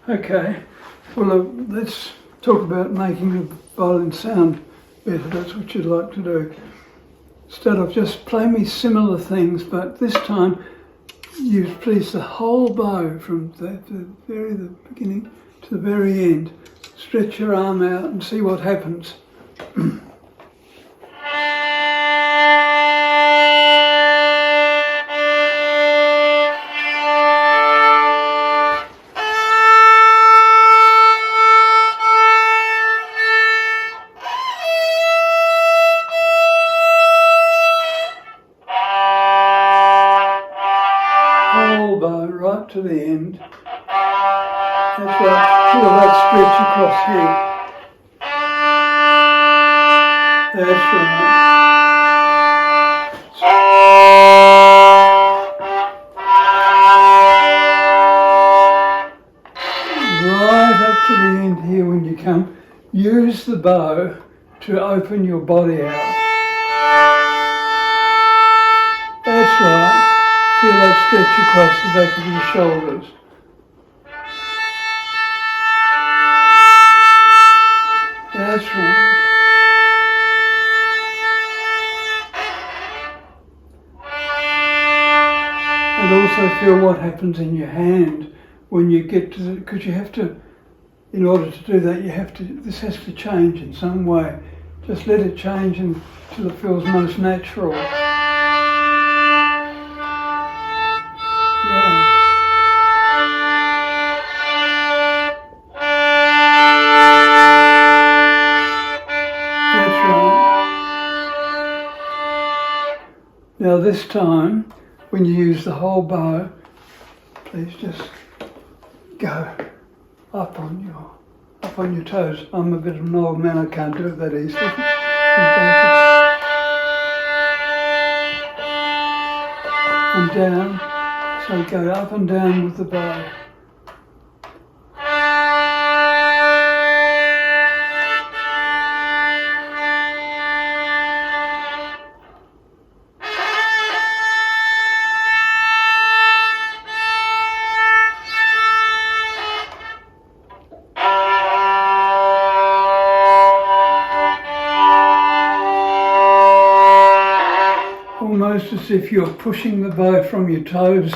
Okay, well let's talk about making the violin sound better. That's what you'd like to do. Instead of just play me similar things, but this time use please the whole bow from the very beginning to the very end. Stretch your arm out and see what happens. Whole bow right to the end. That's right, feel that stretch across here. That's right. Right up to the end here when you come. Use the bow to open your body out. That's right. Feel that stretch across the back of your shoulders. That's right. And also feel what happens in your hand when you get to the, because you have to, in order to do that, this has to change in some way. Just let it change until it feels most natural. Now this time, when you use the whole bow, please just go up on your toes. I'm a bit of an old man, I can't do it that easily. And down, so go up and down with the bow. Almost as if you're pushing the bow from your toes,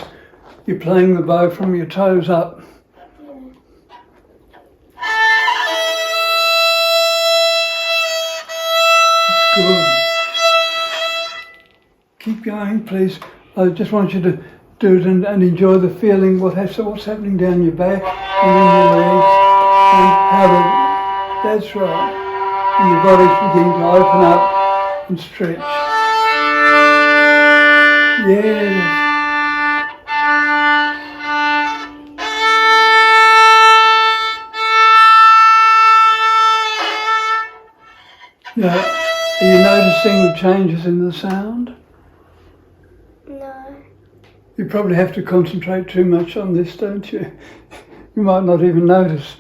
you're playing the bow from your toes up. That's good. Keep going, please. I just want you to do it and enjoy the feeling, what's happening down your back and in your legs, and that's right. And your body's beginning to open up and stretch. Yes. Now, are you noticing the changes in the sound? No. You probably have to concentrate too much on this, don't you? You might not even notice.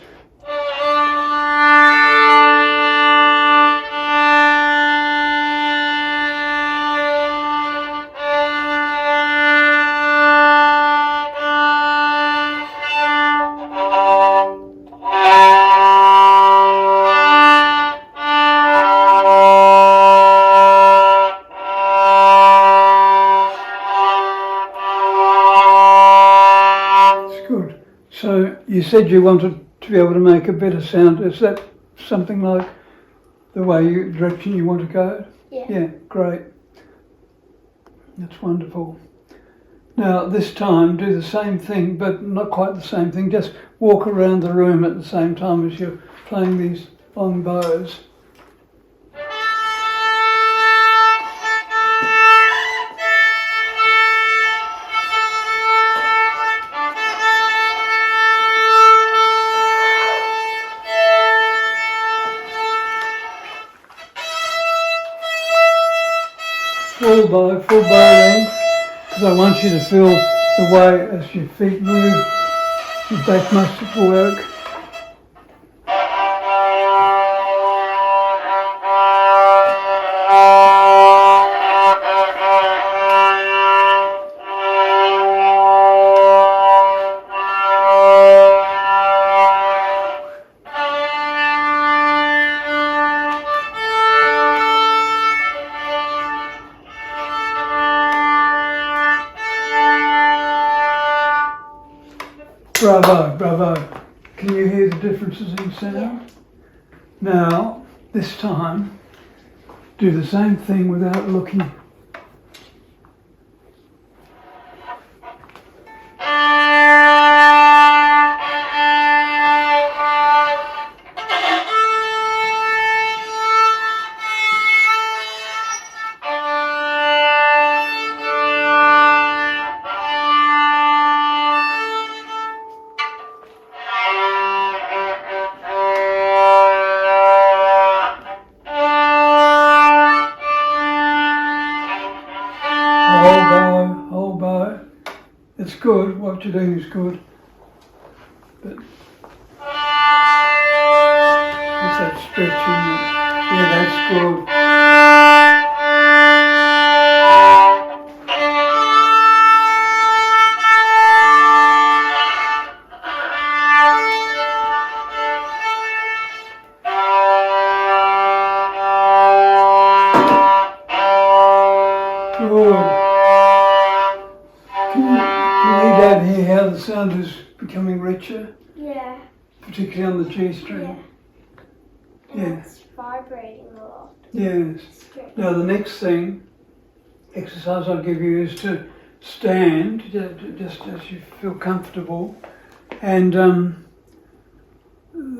Good. So you said you wanted to be able to make a better sound. Is that something like the direction you want to go? Yeah. Yeah, great. That's wonderful. Now this time do the same thing, but not quite the same thing. Just walk around the room at the same time as you're playing these long bows. Full bow length, because I want you to feel the way as your feet move, your back muscles work. bravo. Can you hear the differences in sound? Yeah. Now, this time, do the same thing without looking. Whole bow. It's good, what you're doing is good. But what's that stretching? Yeah, that's good. Good. Can you down here how the sound is becoming richer, Yeah. particularly on the G string? Yeah. Yeah. And it's vibrating a lot. Yes. Stretch. Now the next exercise I'll give you is to stand, just as you feel comfortable, and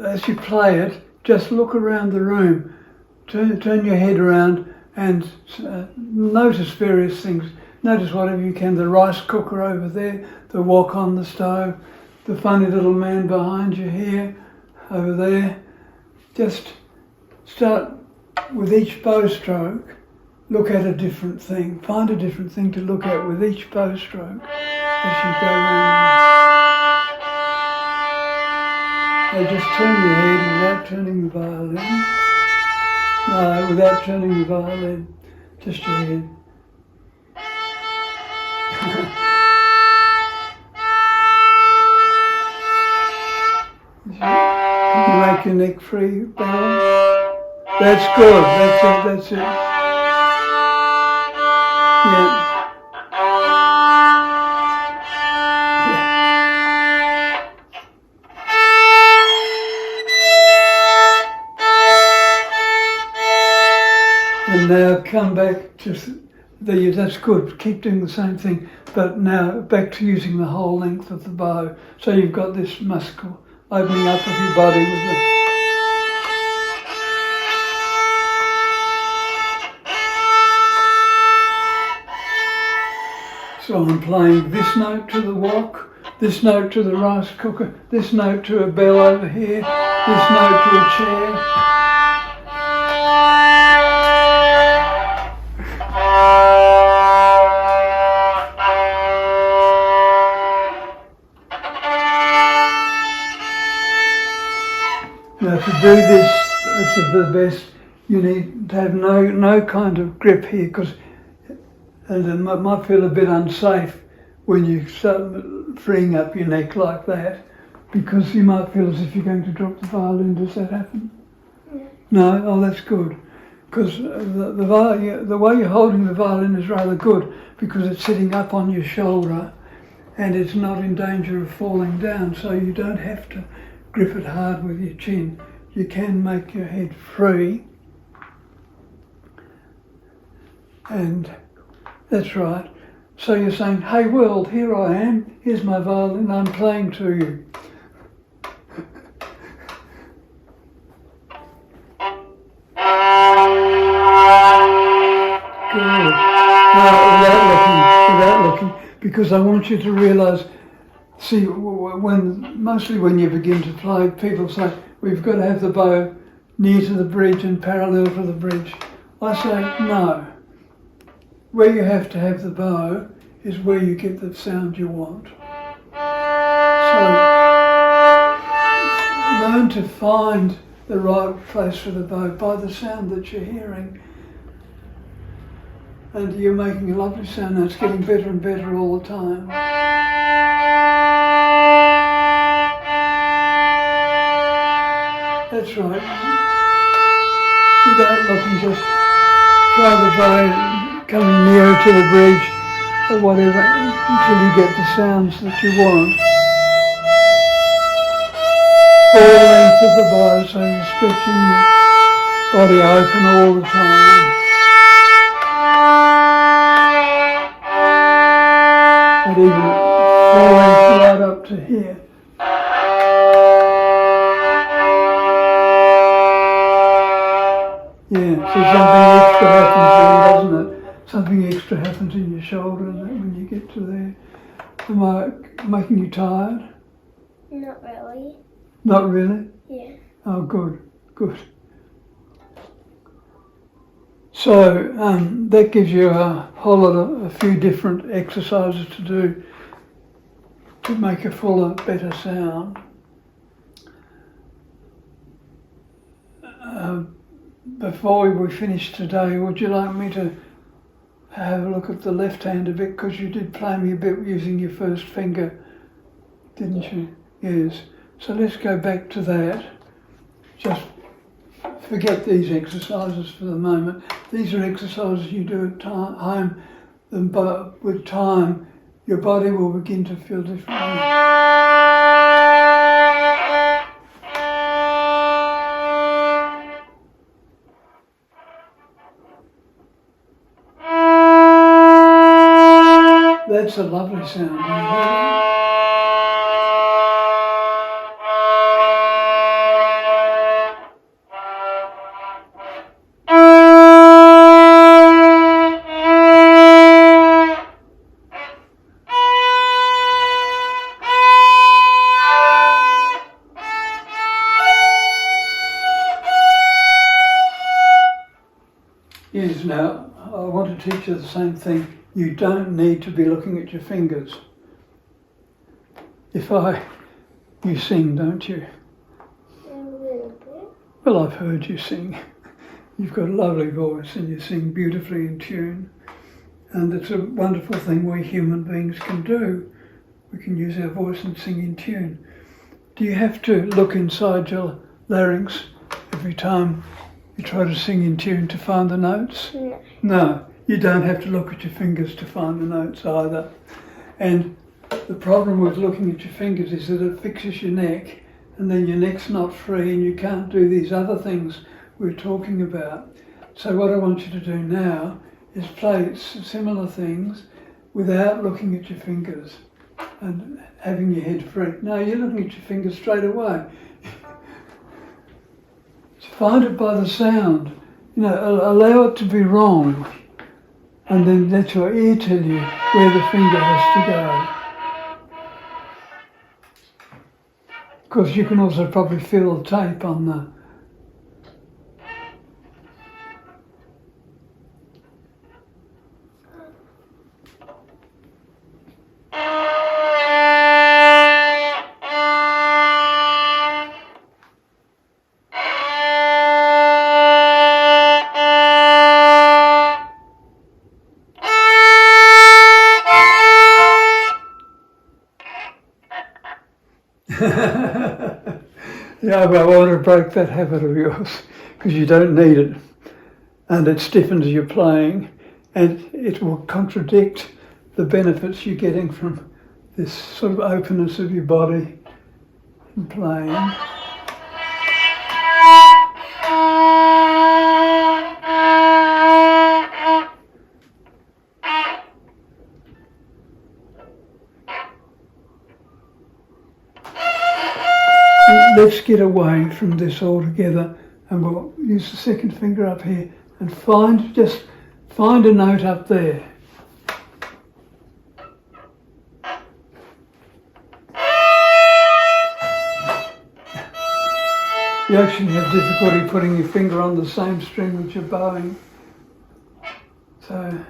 as you play it, just look around the room, turn your head around and notice various things. Notice whatever you can, the rice cooker over there, the wok on the stove, the funny little man behind you here, over there. Just start with each bow stroke, look at a different thing. Find a different thing to look at with each bow stroke as you go around. Now just turn your head without turning the violin. No, without turning the violin, just your head. Can you make your neck free, Beryl? That's good, that's it. Yeah. And now come back to that's good, keep doing the same thing, but now back to using the whole length of the bow. So you've got this muscle opening up of your body with the... So I'm playing this note to the wok, this note to the rice cooker, this note to a bell over here, this note to a chair. Now to do this, it's the best, you need to have no kind of grip here, because it might feel a bit unsafe when you start freeing up your neck like that, because you might feel as if you're going to drop the violin. Does that happen? Yeah. No? Oh, that's good. Because the way you're holding the violin is rather good, because it's sitting up on your shoulder and it's not in danger of falling down, so you don't have to grip it hard with your chin. You can make your head free. And that's right. So you're saying, hey world, here I am, here's my violin, I'm playing to you. Good. Now, without looking, because I want you to realise, see, mostly when you begin to play, people say, we've got to have the bow near to the bridge and parallel to the bridge. I say, no. Where you have to have the bow is where you get the sound you want. So, learn to find the right place for the bow by the sound that you're hearing. And you're making a lovely sound now. It's getting better and better all the time. That's right. Without looking, just try the bow coming nearer to the bridge or whatever until you get the sounds that you want. length of the bow, so you're stretching your body open all the time. And even full length right up to here. Yeah, so something extra happens then, doesn't it? Something extra happens in your shoulder and that when you get to there. Am I making you tired? Not really. Not really? Yeah. Oh, good, good. So that gives you a whole lot of, a few different exercises to do to make a fuller, better sound. Before we finish today, would you like me to have a look at the left hand a bit? Because you did play me a bit using your first finger, didn't you? Yes. So let's go back to that. Just forget these exercises for the moment. These are exercises you do at home, but with time, your body will begin to feel differently. That's a lovely sound. You hear it? Yes, now I want to teach you the same thing. You don't need to be looking at your fingers. You sing, don't you? A little bit. Well, I've heard you sing. You've got a lovely voice and you sing beautifully in tune. And it's a wonderful thing we human beings can do. We can use our voice and sing in tune. Do you have to look inside your larynx every time you try to sing in tune to find the notes? No. No, you don't have to look at your fingers to find the notes either. And the problem with looking at your fingers is that it fixes your neck, and then your neck's not free and you can't do these other things we're talking about. So what I want you to do now is play similar things without looking at your fingers and having your head free. No, you're looking at your fingers straight away. Find it by the sound. You know, allow it to be wrong, and then let your ear tell you where the finger has to go. Of course, you can also probably feel the tape on the... Yeah, but I want to break that habit of yours because you don't need it, and it stiffens your playing, and it will contradict the benefits you're getting from this sort of openness of your body in playing. Let's get away from this altogether, and we'll use the second finger up here and just find a note up there. You actually have difficulty putting your finger on the same string which you're bowing. So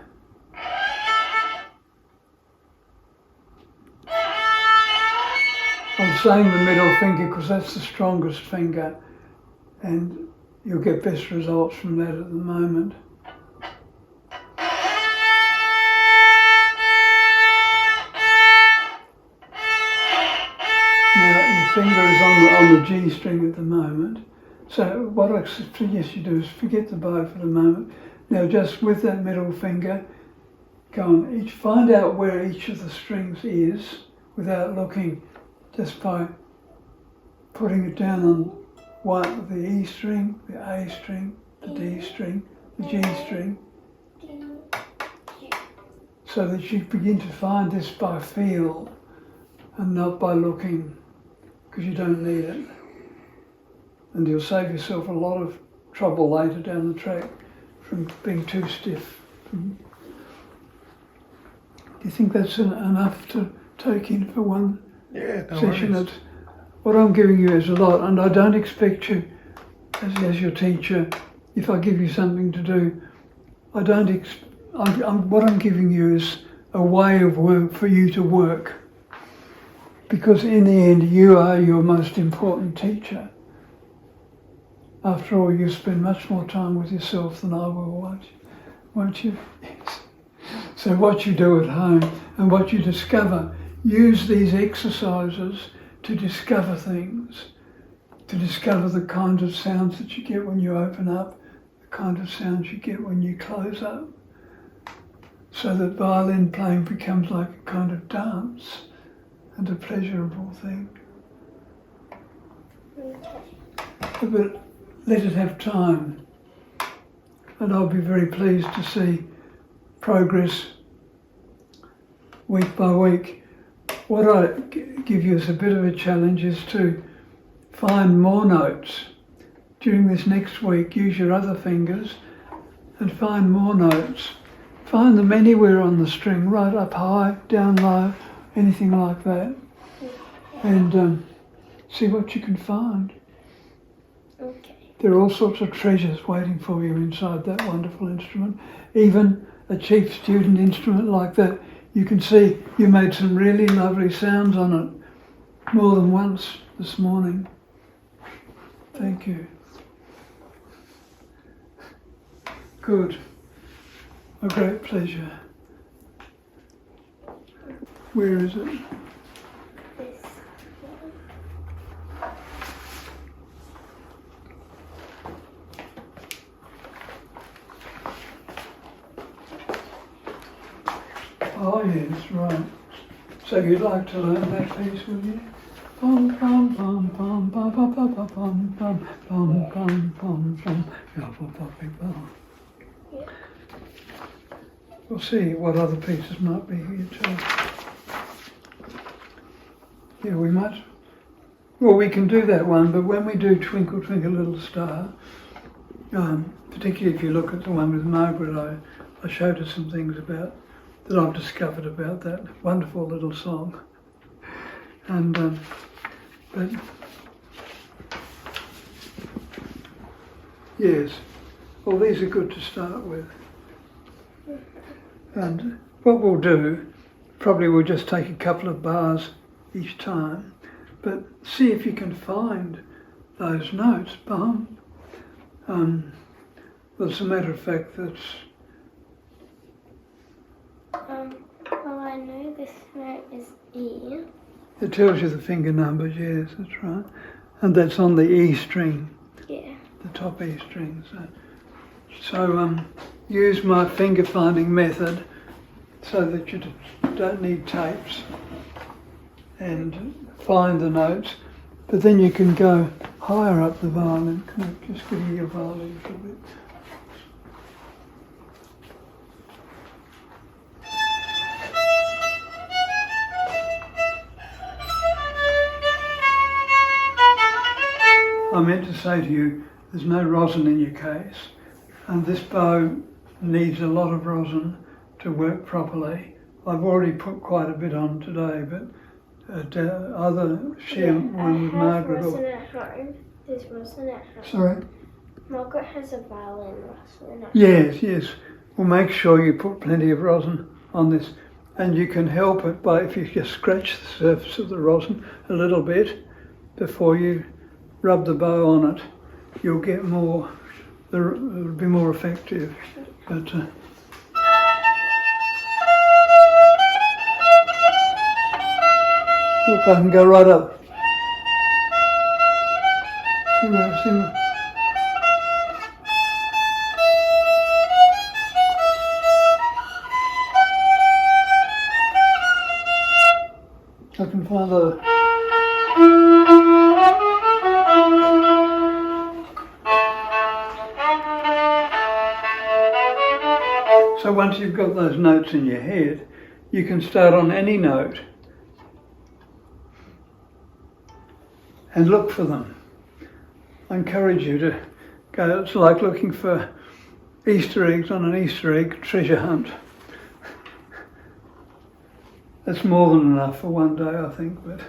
I'm saying the middle finger because that's the strongest finger, and you'll get best results from that at the moment. Now your finger is on the G string at the moment, so what I suggest you do is forget the bow for the moment. Now just with that middle finger, go on, find out where each of the strings is without looking, just by putting it down on one, the E string, the A string, the D string, the G string, D, G. so that you begin to find this by feel and not by looking, because you don't need it. And you'll save yourself a lot of trouble later down the track from being too stiff. Do you think that's enough to take in for one session? Worries. What I'm giving you is a lot, and I don't expect you, as your teacher, if I give you something to do, I don't. What I'm giving you is a way of work for you to work, because in the end, you are your most important teacher. After all, you spend much more time with yourself than I will, won't you? Yes. So what you do at home and what you discover, use these exercises to discover things, to discover the kind of sounds that you get when you open up, the kind of sounds you get when you close up, so that violin playing becomes like a kind of dance and a pleasurable thing. But let it have time, and I'll be very pleased to see progress week by week. What I give you as a bit of a challenge is to find more notes. During this next week, use your other fingers and find more notes. Find them anywhere on the string, right up high, down low, anything like that, and see what you can find. Okay. There are all sorts of treasures waiting for you inside that wonderful instrument. Even a cheap student instrument like that, you can see you made some really lovely sounds on it more than once this morning. Thank you. Good. A great pleasure. Where is it? This. Oh yes, right. So you'd like to learn that piece, would you? Pom pom pom pom pom pom pom pom pom pom pom pom pom pom. Yeah. We'll see what other pieces might be here too. Yeah, we might. Well, we can do that one, but when we do Twinkle Twinkle Little Star, particularly if you look at the one with Margaret, I showed her some things about that I've discovered about that wonderful little song. And but yes, well, these are good to start with. And what we'll do, probably we'll just take a couple of bars each time, but see if you can find those notes. Bum. Well, as a matter of fact, that's. Well, I know this note is E. It tells you the finger numbers, yes, that's right. And that's on the E string, Yeah. the top E string. So use my finger finding method so that you don't need tapes, and find the notes. But then you can go higher up the violin. Can I just give you your violin for a bit? I meant to say to you, there's no rosin in your case, and this bow needs a lot of rosin to work properly. I've already put quite a bit on today, but one with Margaret. Rosin at home. There's rosin at home. Sorry? Margaret has a violin rosin at Yes. Well, make sure you put plenty of rosin on this, and you can help it by if you just scratch the surface of the rosin a little bit before you rub the bow on it. You'll get more. It'll be more effective. But look, I can go right up. See. I can find the. So once you've got those notes in your head, you can start on any note and look for them. I encourage you to go. It's like looking for Easter eggs on an Easter egg treasure hunt. That's more than enough for one day, I think, but